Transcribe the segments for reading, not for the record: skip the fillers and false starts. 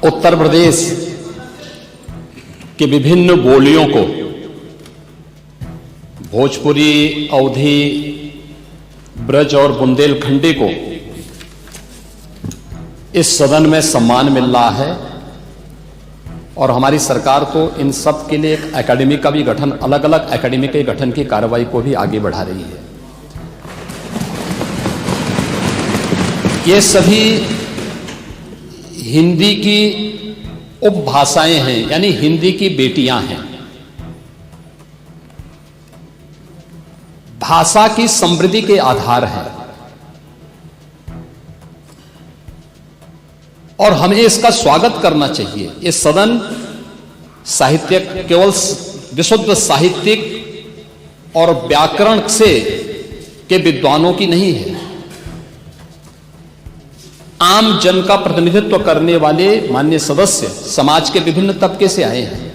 उत्तर प्रदेश के विभिन्न बोलियों को, भोजपुरी, अवधी, ब्रज और बुंदेलखंडी को इस सदन में सम्मान मिल रहा है और हमारी सरकार तो इन सब के लिए एक एकेडमी का भी गठन, अलग अलग एकेडमी के गठन की कार्रवाई को भी आगे बढ़ा रही है। ये सभी हिंदी की उपभाषाएं हैं, यानी हिंदी की बेटियां हैं। भाषा की समृद्धि के आधार है और हमें इसका स्वागत करना चाहिए। ये सदन साहित्य केवल विशुद्ध साहित्यिक और व्याकरण से के विद्वानों की नहीं है, आम जन का प्रतिनिधित्व करने वाले माननीय सदस्य समाज के विभिन्न तबके से आए हैं।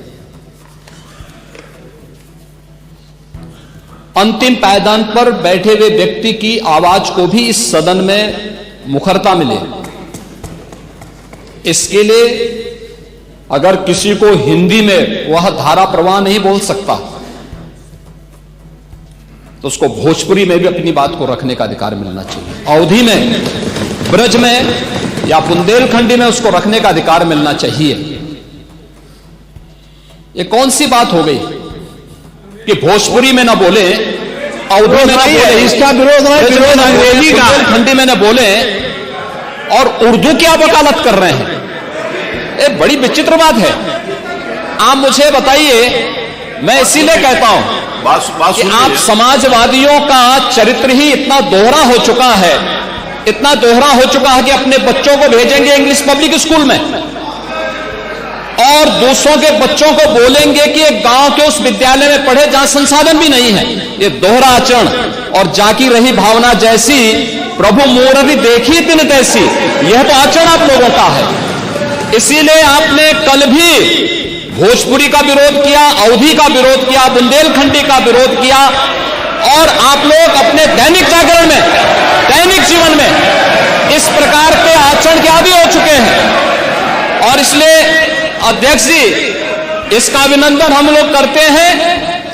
अंतिम पायदान पर बैठे हुए व्यक्ति की आवाज को भी इस सदन में मुखरता मिले, इसके लिए अगर किसी को हिंदी में वह धारा प्रवाह नहीं बोल सकता तो उसको भोजपुरी में भी अपनी बात को रखने का अधिकार मिलना चाहिए, अवधी में, ब्रज में या बुंदेलखंडी में उसको रखने का अधिकार मिलना चाहिए। ये कौन सी बात हो गई कि भोजपुरी में ना बोले, अवधी में ना बोले, इसका विरोध अंग्रेजी का, बुंदेलखंडी में ना बोले और उर्दू की आप वकालत कर रहे हैं। ये बड़ी विचित्र बात है। आप मुझे बताइए, मैं इसीलिए कहता हूं कि आप समाजवादियों का चरित्र ही इतना दोहरा हो चुका है, इतना दोहरा हो चुका है कि अपने बच्चों को भेजेंगे इंग्लिश पब्लिक स्कूल में और दूसरों के बच्चों को बोलेंगे कि एक गांव के उस विद्यालय में पढ़े जहां संसाधन भी नहीं है। ये दोहरा आचरण और जाकी रही भावना जैसी प्रभु मूर्ति देखी तिन तैसी, यह तो आचरण आप लोगों का है। इसीलिए आपने कल भी भोजपुरी का विरोध किया, अवधी का विरोध किया, बुंदेलखंडी का विरोध किया और आप लोग अपने दैनिक जागरण में, दैनिक जीवन में इस प्रकार के आचरण के आदी हो चुके हैं। और इसलिए अध्यक्ष जी, इसका अभिनंदन हम लोग करते हैं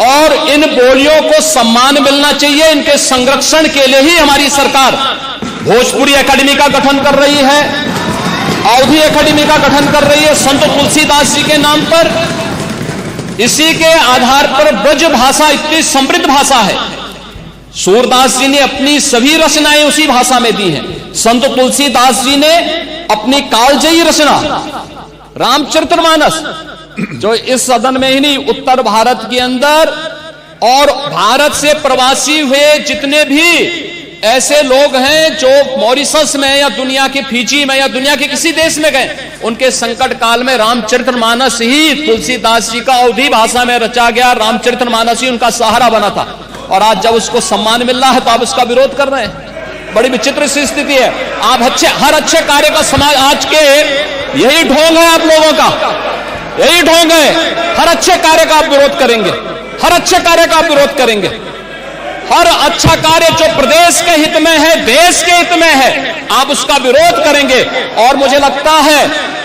और इन बोलियों को सम्मान मिलना चाहिए। इनके संरक्षण के लिए ही हमारी सरकार भोजपुरी एकेडमी का गठन कर रही है, अवधी एकेडमी का गठन कर रही है संत तुलसीदास जी के नाम पर। इसी के आधार पर ब्रज भाषा इतनी समृद्ध भाषा है। सूरदास जी ने अपनी सभी रचनाएं उसी भाषा में दी हैं। संत तुलसीदास जी ने अपनी कालजयी रचना रामचरितमानस, जो इस सदन में ही नहीं, उत्तर भारत के अंदर और भारत से प्रवासी हुए जितने भी ऐसे लोग हैं जो मॉरिशस में या दुनिया के फिजी में या दुनिया के किसी देश में गए, उनके संकट काल में रामचरितमानस ही तुलसीदास जी का अवधी भाषा में रचा गया, रामचरितमानस ही उनका सहारा बना था। और आज जब उसको सम्मान मिल रहा है तो आप उसका विरोध कर रहे हैं। बड़ी विचित्र सी स्थिति है। आप हर अच्छे कार्य का समाज, आज के यही ढोंग है आप लोगों का, यही ढोंग है। हर अच्छे कार्य का आप विरोध करेंगे, हर अच्छे कार्य का आप विरोध करेंगे। हर अच्छा कार्य जो प्रदेश के हित में है, देश के हित में है, आप उसका विरोध करेंगे। और मुझे लगता है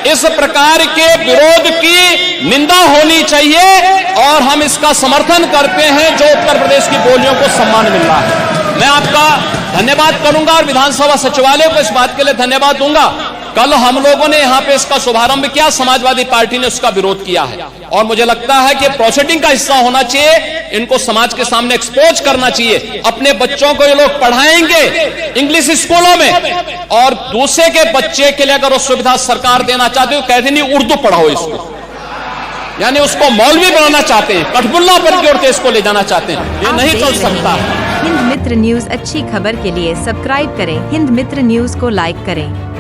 इस प्रकार के विरोध की निंदा होनी चाहिए और हम इसका समर्थन करते हैं जो उत्तर प्रदेश की बोलियों को सम्मान मिल रहा है। मैं आपका धन्यवाद करूंगा और विधानसभा सचिवालय को इस बात के लिए धन्यवाद दूंगा। कल हम लोगों ने यहां पे इसका शुभारंभ किया, समाजवादी पार्टी ने उसका विरोध किया है और मुझे लगता है कि प्रोसीडिंग का हिस्सा होना चाहिए। इनको समाज के सामने एक्सपोज करना चाहिए। अपने बच्चों को ये लोग पढ़ाएंगे इंग्लिश स्कूलों में और दूसरे के बच्चे के लिए अगर वो सुविधा सरकार देना चाहते हो, कहते नहीं उर्दू पढ़ाओ इसको, यानी उसको मौलवी बनाना चाहते हैं, कठपुल्ला पर की ओर इसको ले जाना चाहते हैं। ये नहीं चल सकता है। हिंद मित्र न्यूज अच्छी खबर के लिए सब्सक्राइब करें, हिंद मित्र न्यूज को लाइक करें।